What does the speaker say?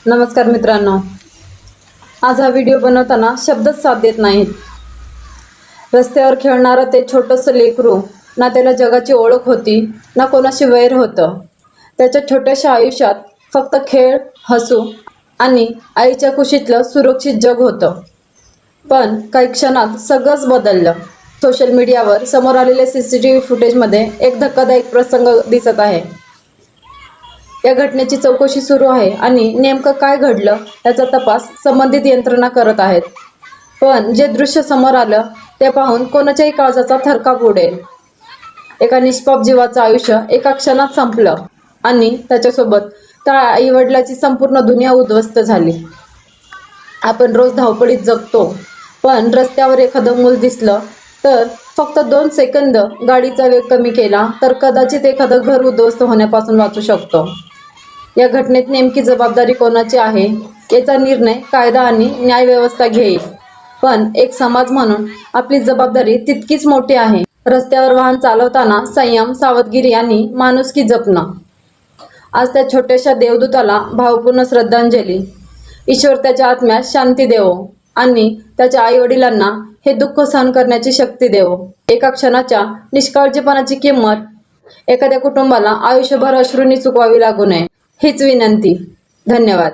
नमस्कार मित्रांनो, आज हा व्हिडिओ बनवताना शब्दच साथ देत नाहीत. रस्त्यावर खेळणारं ते छोटंसं लेकरू, ना त्याला जगाची ओळख होती ना कोणाशी वैर होतं. त्याच्या छोट्याशा आयुष्यात फक्त खेळ, हसू आणि आईच्या कुशीतलं सुरक्षित जग होतं. पण काही क्षणात सगळंच बदललं. सोशल मीडियावर समोर आलेल्या CCTV फुटेजमध्ये एक धक्कादायक प्रसंग दिसत आहे. या घटनेची चौकशी सुरू आहे आणि नेमकं काय घडलं याचा तपास संबंधित यंत्रणा करत आहेत. पण जे दृश्य समोर आलं ते पाहून कोणाच्याही काळजाचा थरकाप उडेल. एका निष्पाप जीवाचं आयुष्य एका क्षणात संपलं आणि त्याच्यासोबत त्या आईवडिलाची संपूर्ण दुनिया उद्ध्वस्त झाली. आपण रोज धावपळीत जगतो, पण रस्त्यावर एखादं मूल दिसलं तर फक्त 2 सेकंद गाडीचा वेग कमी केला तर कदाचित एखादं घर उद्ध्वस्त होण्यापासून वाचू शकतो. या घटनेत नेमकी जबाबदारी कोणाची आहे याचा निर्णय कायदा आणि न्यायव्यवस्था घेईल. पण एक समाज म्हणून आपली जबाबदारी तितकीच मोठी आहे. रस्त्यावर वाहन चालवताना संयम, सावधगिरी आणि माणुसकी जपणं. आज त्या छोट्याशा देवदूताला भावपूर्ण श्रद्धांजली. ईश्वर त्याच्या आत्म्यास शांती देवो आणि त्याच्या आईवडिलांना हे दुःख सहन करण्याची शक्ती देवो. एका क्षणाच्या निष्काळजीपणाची किंमत एखाद्या कुटुंबाला आयुष्यभर अश्रूंनी चुकवावी लागू नये हीच विनंती. धन्यवाद.